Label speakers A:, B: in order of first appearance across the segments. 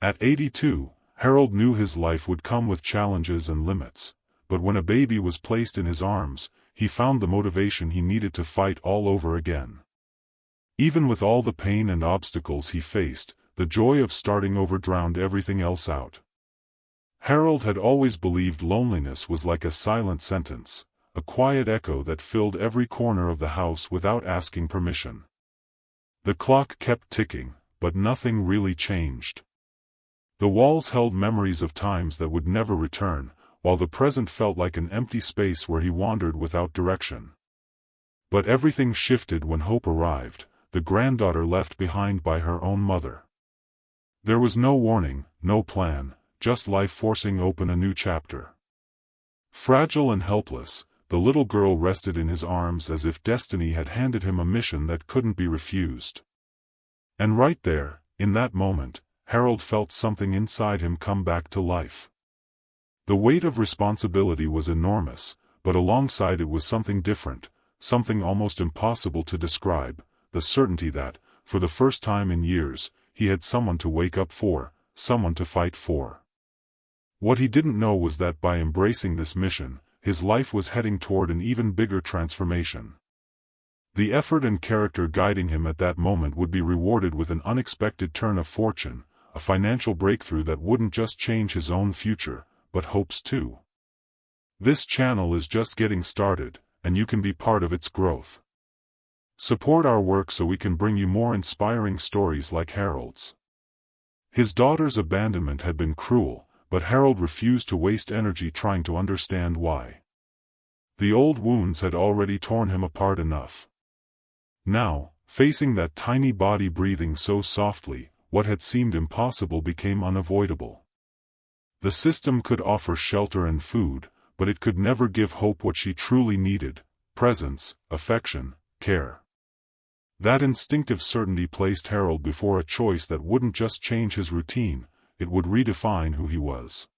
A: At 82, Harold knew his life would come with challenges and limits, but when a baby was placed in his arms, he found the motivation he needed to fight all over again. Even with all the pain and obstacles he faced, the joy of starting over drowned everything else out. Harold had always believed loneliness was like a silent sentence, a quiet echo that filled every corner of the house without asking permission. The clock kept ticking, but nothing really changed. The walls held memories of times that would never return, while the present felt like an empty space where he wandered without direction. But everything shifted when Hope arrived, the granddaughter left behind by her own mother. There was no warning, no plan, just life forcing open a new chapter. Fragile and helpless, the little girl rested in his arms as if destiny had handed him a mission that couldn't be refused. And right there, in that moment, Harold felt something inside him come back to life. The weight of responsibility was enormous, but alongside it was something different, something almost impossible to describe, the certainty that, for the first time in years, he had someone to wake up for, someone to fight for. What he didn't know was that by embracing this mission, his life was heading toward an even bigger transformation. The effort and character guiding him at that moment would be rewarded with an unexpected turn of fortune, a financial breakthrough that wouldn't just change his own future, but Hope's too. This channel is just getting started, and you can be part of its growth. Support our work so we can bring you more inspiring stories like Harold's. His daughter's abandonment had been cruel, but Harold refused to waste energy trying to understand why. The old wounds had already torn him apart enough. Now, facing that tiny body breathing so softly, what had seemed impossible became unavoidable. The system could offer shelter and food, but it could never give Hope what she truly needed: presence, affection, care. That instinctive certainty placed Harold before a choice that wouldn't just change his routine, it would redefine who he was.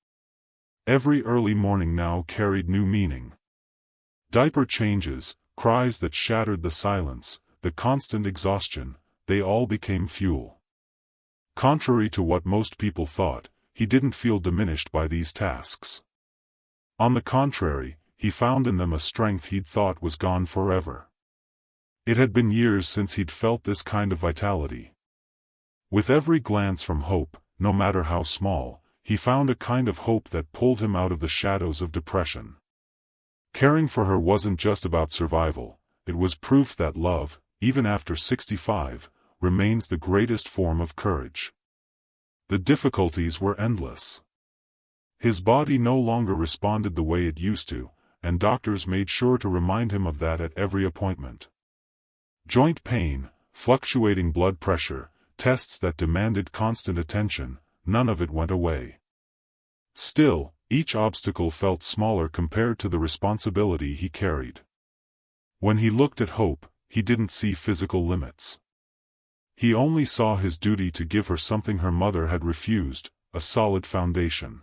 A: Every early morning now carried new meaning. Diaper changes, cries that shattered the silence, the constant exhaustion, they all became fuel. Contrary to what most people thought, he didn't feel diminished by these tasks. On the contrary, he found in them a strength he'd thought was gone forever. It had been years since he'd felt this kind of vitality. With every glance from Hope, no matter how small, he found a kind of hope that pulled him out of the shadows of depression. Caring for her wasn't just about survival, it was proof that love, even after 65, remains the greatest form of courage. The difficulties were endless. His body no longer responded the way it used to, and doctors made sure to remind him of that at every appointment. Joint pain, fluctuating blood pressure, tests that demanded constant attention, none of it went away. Still, each obstacle felt smaller compared to the responsibility he carried. When he looked at Hope, he didn't see physical limits. He only saw his duty to give her something her mother had refused, a solid foundation.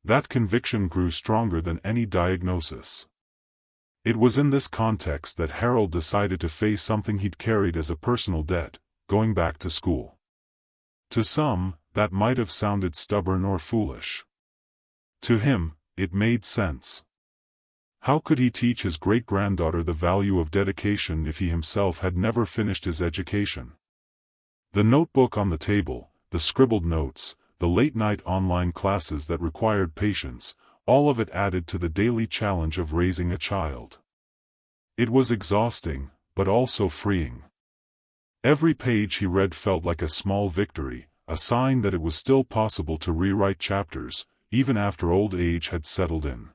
A: That conviction grew stronger than any diagnosis. It was in this context that Harold decided to face something he'd carried as a personal debt: going back to school. To some, that might have sounded stubborn or foolish. To him, it made sense. How could he teach his great-granddaughter the value of dedication if he himself had never finished his education? The notebook on the table, the scribbled notes, the late-night online classes that required patience, all of it added to the daily challenge of raising a child. It was exhausting, but also freeing. Every page he read felt like a small victory, a sign that it was still possible to rewrite chapters, even after old age had settled in.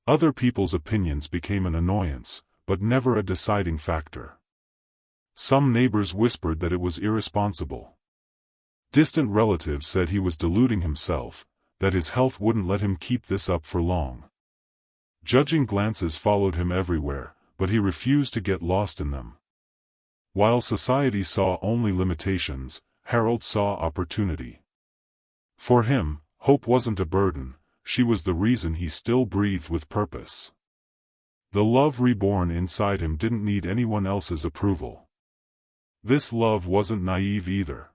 A: Other people's opinions became an annoyance, but never a deciding factor. Some neighbors whispered that it was irresponsible. Distant relatives said he was deluding himself, that his health wouldn't let him keep this up for long. Judging glances followed him everywhere, but he refused to get lost in them. While society saw only limitations, Harold saw opportunity. For him, Hope wasn't a burden, she was the reason he still breathed with purpose. The love reborn inside him didn't need anyone else's approval. This love wasn't naive either.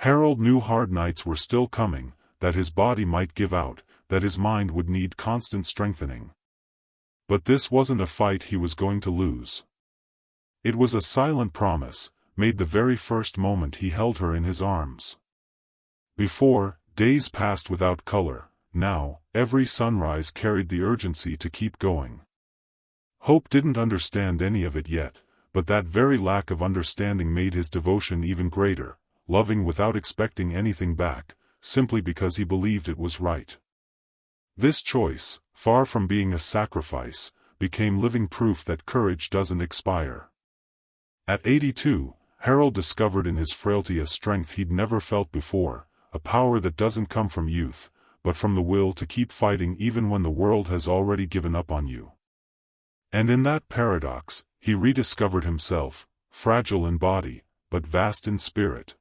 A: Harold knew hard nights were still coming, that his body might give out, that his mind would need constant strengthening. But this wasn't a fight he was going to lose. It was a silent promise, made the very first moment he held her in his arms. Before, days passed without color. Now, every sunrise carried the urgency to keep going. Hope didn't understand any of it yet, but that very lack of understanding made his devotion even greater, loving without expecting anything back, simply because he believed it was right. This choice, far from being a sacrifice, became living proof that courage doesn't expire. At 82, Harold discovered in his frailty a strength he'd never felt before, a power that doesn't come from youth, but from the will to keep fighting even when the world has already given up on you. And in that paradox, he rediscovered himself, fragile in body, but vast in spirit.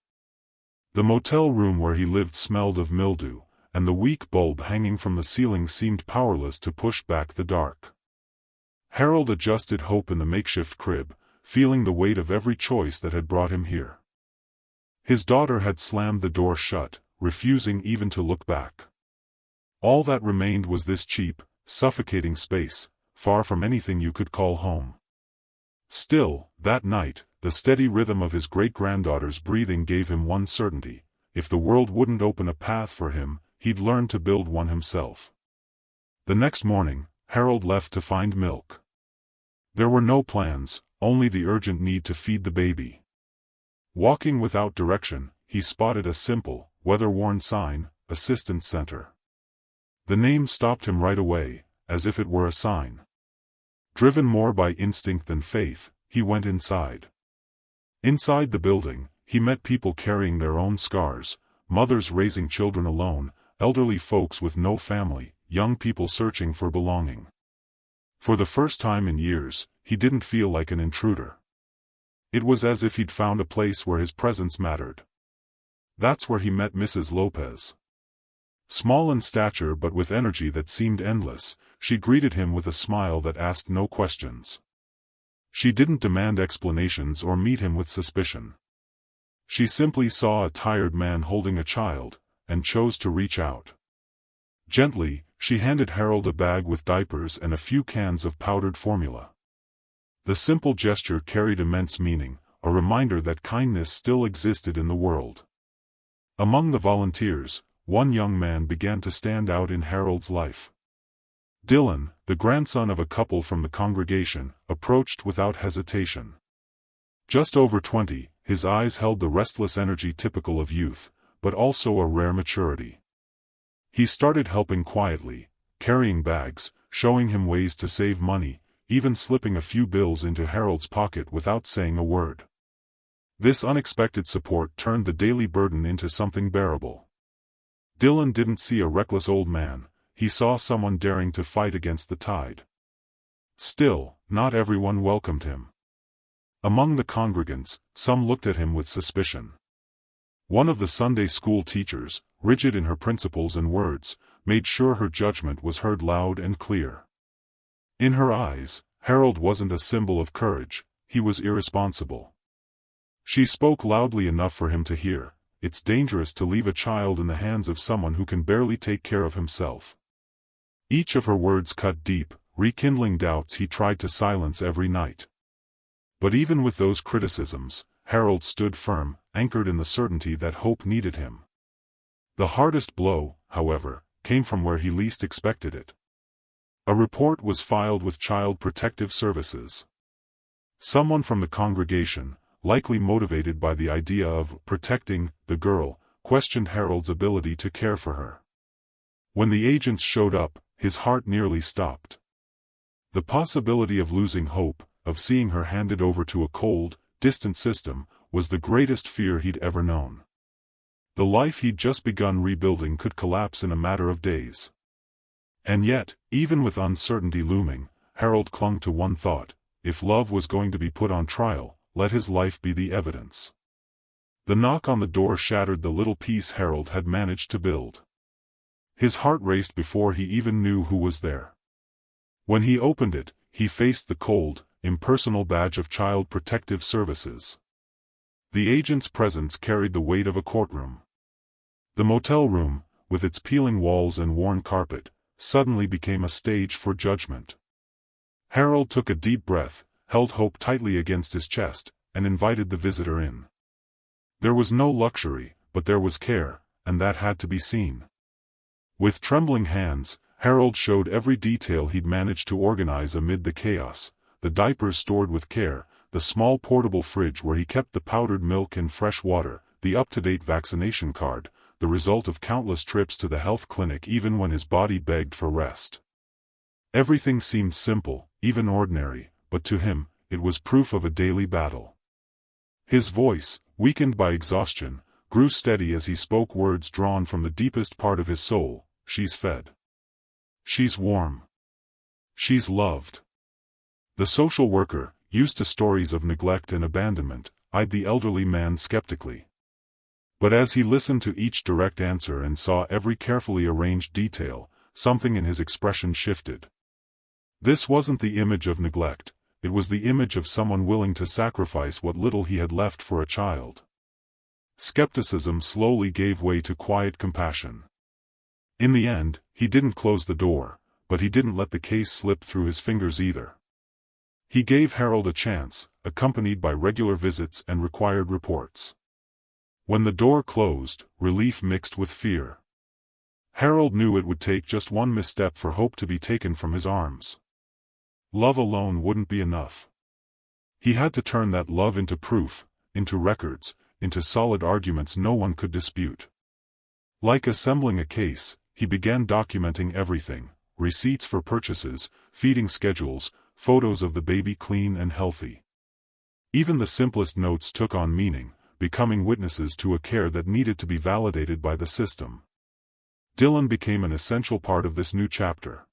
A: The motel room where he lived smelled of mildew, and the weak bulb hanging from the ceiling seemed powerless to push back the dark. Harold adjusted hope in the makeshift crib, feeling the weight of every choice that had brought him here. His daughter had slammed the door shut, refusing even to look back. All that remained was this cheap, suffocating space, far from anything you could call home. Still, that night, the steady rhythm of his great-granddaughter's breathing gave him one certainty: if the world wouldn't open a path for him, he'd learn to build one himself. The next morning, Harold left to find milk. There were no plans, only the urgent need to feed the baby. Walking without direction, he spotted a simple, weather-worn sign, Assistance Center. The name stopped him right away, as if it were a sign. Driven more by instinct than faith, he went inside. Inside the building, he met people carrying their own scars, mothers raising children alone, elderly folks with no family, young people searching for belonging. For the first time in years, he didn't feel like an intruder. It was as if he'd found a place where his presence mattered. That's where he met Mrs. Lopez. Small in stature but with energy that seemed endless, she greeted him with a smile that asked no questions. She didn't demand explanations or meet him with suspicion. She simply saw a tired man holding a child, and chose to reach out. Gently, she handed Harold a bag with diapers and a few cans of powdered formula. The simple gesture carried immense meaning, a reminder that kindness still existed in the world. Among the volunteers, one young man began to stand out in Harold's life. Dylan, the grandson of a couple from the congregation, approached without hesitation. Just over 20, his eyes held the restless energy typical of youth, but also a rare maturity. He started helping quietly, carrying bags, showing him ways to save money, even slipping a few bills into Harold's pocket without saying a word. This unexpected support turned the daily burden into something bearable. Dylan didn't see a reckless old man, he saw someone daring to fight against the tide. Still, not everyone welcomed him. Among the congregants, some looked at him with suspicion. One of the Sunday school teachers, rigid in her principles and words, made sure her judgment was heard loud and clear. In her eyes, Harold wasn't a symbol of courage, he was irresponsible. She spoke loudly enough for him to hear: it's dangerous to leave a child in the hands of someone who can barely take care of himself. Each of her words cut deep, rekindling doubts he tried to silence every night. But even with those criticisms, Harold stood firm, anchored in the certainty that hope needed him. The hardest blow, however, came from where he least expected it. A report was filed with Child Protective Services. Someone from the congregation, likely motivated by the idea of protecting the girl, questioned Harold's ability to care for her. When the agents showed up, his heart nearly stopped. The possibility of losing hope, of seeing her handed over to a cold, distant system, was the greatest fear he'd ever known. The life he'd just begun rebuilding could collapse in a matter of days. And yet, even with uncertainty looming, Harold clung to one thought: if love was going to be put on trial, let his life be the evidence. The knock on the door shattered the little peace Harold had managed to build. His heart raced before he even knew who was there. When he opened it, he faced the cold, impersonal badge of Child Protective Services. The agent's presence carried the weight of a courtroom. The motel room, with its peeling walls and worn carpet, suddenly became a stage for judgment. Harold took a deep breath, held Hope tightly against his chest, and invited the visitor in. There was no luxury, but there was care, and that had to be seen. With trembling hands, Harold showed every detail he'd managed to organize amid the chaos: the diapers stored with care, the small portable fridge where he kept the powdered milk and fresh water, the up-to-date vaccination card, the result of countless trips to the health clinic even when his body begged for rest. Everything seemed simple, even ordinary, but to him, it was proof of a daily battle. His voice, weakened by exhaustion, grew steady as he spoke words drawn from the deepest part of his soul. She's fed. She's warm. She's loved. The social worker, used to stories of neglect and abandonment, eyed the elderly man skeptically. But as he listened to each direct answer and saw every carefully arranged detail, something in his expression shifted. This wasn't the image of neglect, it was the image of someone willing to sacrifice what little he had left for a child. Skepticism slowly gave way to quiet compassion. In the end, he didn't close the door, but he didn't let the case slip through his fingers either. He gave Harold a chance, accompanied by regular visits and required reports. When the door closed, relief mixed with fear. Harold knew it would take just one misstep for Hope to be taken from his arms. Love alone wouldn't be enough. He had to turn that love into proof, into records, into solid arguments no one could dispute. Like assembling a case, he began documenting everything: receipts for purchases, feeding schedules, photos of the baby clean and healthy. Even the simplest notes took on meaning, becoming witnesses to a care that needed to be validated by the system. Dylan became an essential part of this new chapter.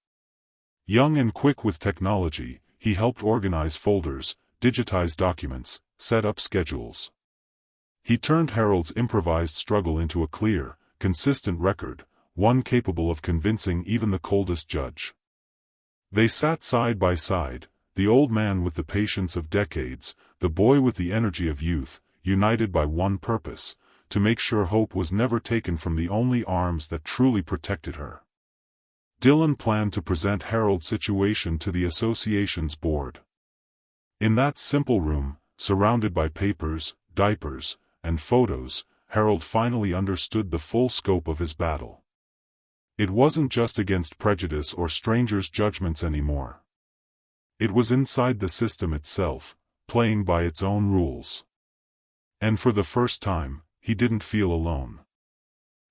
A: Young and quick with technology, he helped organize folders, digitize documents, set up schedules. He turned Harold's improvised struggle into a clear, consistent record, one capable of convincing even the coldest judge. They sat side by side, the old man with the patience of decades, the boy with the energy of youth, united by one purpose: to make sure Hope was never taken from the only arms that truly protected her. Dylan planned to present Harold's situation to the association's board. In that simple room, surrounded by papers, diapers, and photos, Harold finally understood the full scope of his battle. It wasn't just against prejudice or strangers' judgments anymore. It was inside the system itself, playing by its own rules. And for the first time, he didn't feel alone.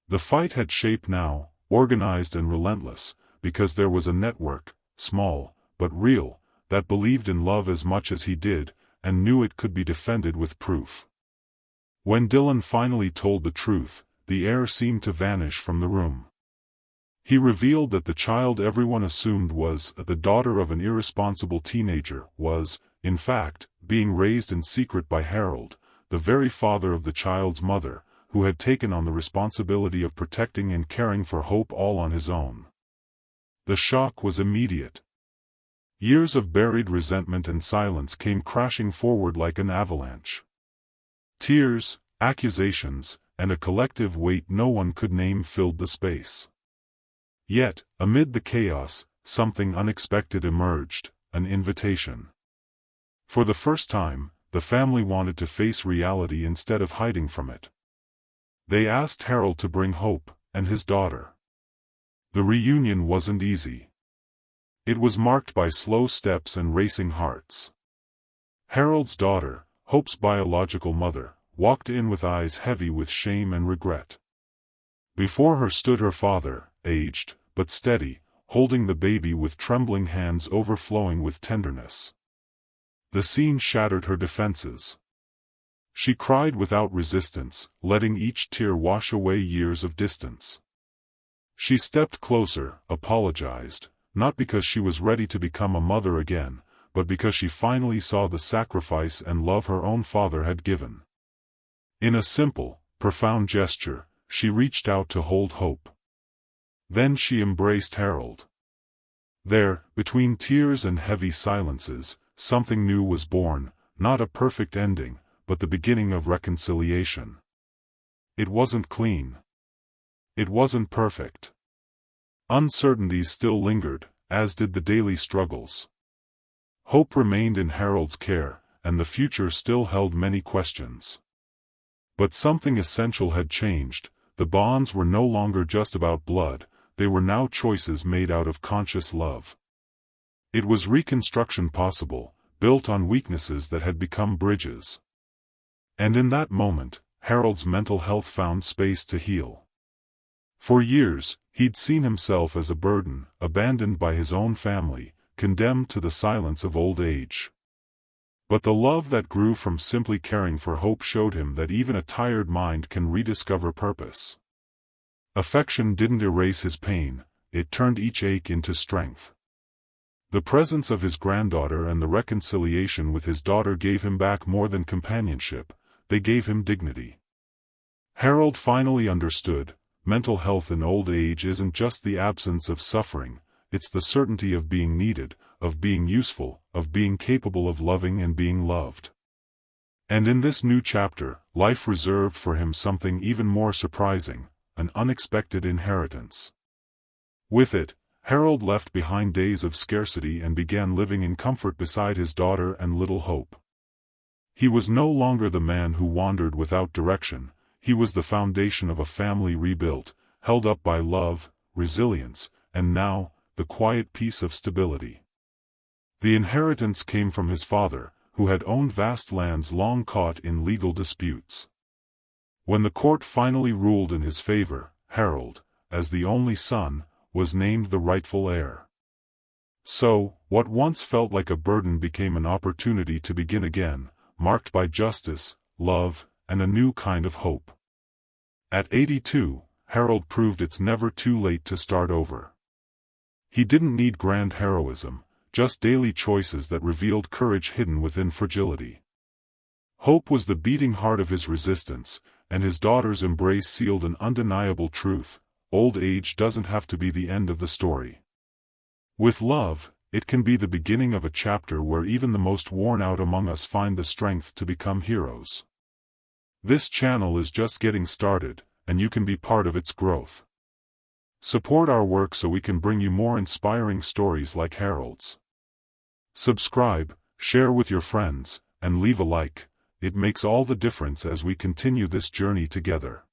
A: The fight had shape now, organized and relentless, because there was a network, small, but real, that believed in love as much as he did, and knew it could be defended with proof. When Dylan finally told the truth, the air seemed to vanish from the room. He revealed that the child everyone assumed was the daughter of an irresponsible teenager was, in fact, being raised in secret by Harold, the very father of the child's mother, who had taken on the responsibility of protecting and caring for Hope all on his own. The shock was immediate. Years of buried resentment and silence came crashing forward like an avalanche. Tears, accusations, and a collective weight no one could name filled the space. Yet, amid the chaos, something unexpected emerged: an invitation. For the first time, the family wanted to face reality instead of hiding from it. They asked Harold to bring Hope, and his daughter. The reunion wasn't easy. It was marked by slow steps and racing hearts. Harold's daughter, Hope's biological mother, walked in with eyes heavy with shame and regret. Before her stood her father, aged, but steady, holding the baby with trembling hands overflowing with tenderness. The scene shattered her defenses. She cried without resistance, letting each tear wash away years of distance. She stepped closer, apologized, not because she was ready to become a mother again, but because she finally saw the sacrifice and love her own father had given. In a simple, profound gesture, she reached out to hold Hope. Then she embraced Harold. There, between tears and heavy silences, something new was born, not a perfect ending, but the beginning of reconciliation. It wasn't clean. It wasn't perfect. Uncertainties still lingered, as did the daily struggles. Hope remained in Harold's care, and the future still held many questions. But something essential had changed. The bonds were no longer just about blood, they were now choices made out of conscious love. It was reconstruction possible, built on weaknesses that had become bridges. And in that moment, Harold's mental health found space to heal. For years, he'd seen himself as a burden, abandoned by his own family, condemned to the silence of old age. But the love that grew from simply caring for Hope showed him that even a tired mind can rediscover purpose. Affection didn't erase his pain, it turned each ache into strength. The presence of his granddaughter and the reconciliation with his daughter gave him back more than companionship, they gave him dignity. Harold finally understood, mental health in old age isn't just the absence of suffering, it's the certainty of being needed, of being useful, of being capable of loving and being loved. And in this new chapter, life reserved for him something even more surprising, an unexpected inheritance. With it, Harold left behind days of scarcity and began living in comfort beside his daughter and little Hope. He was no longer the man who wandered without direction, he was the foundation of a family rebuilt, held up by love, resilience, and now, the quiet peace of stability. The inheritance came from his father, who had owned vast lands long caught in legal disputes. When the court finally ruled in his favor, Harold, as the only son, was named the rightful heir. So, what once felt like a burden became an opportunity to begin again, marked by justice, love, and a new kind of hope. At 82, Harold proved it's never too late to start over. He didn't need grand heroism, just daily choices that revealed courage hidden within fragility. Hope was the beating heart of his resistance, and his daughter's embrace sealed an undeniable truth: old age doesn't have to be the end of the story. With love, it can be the beginning of a chapter where even the most worn out among us find the strength to become heroes. This channel is just getting started, and you can be part of its growth. Support our work so we can bring you more inspiring stories like Harold's. Subscribe, share with your friends, and leave a like. It makes all the difference as we continue this journey together.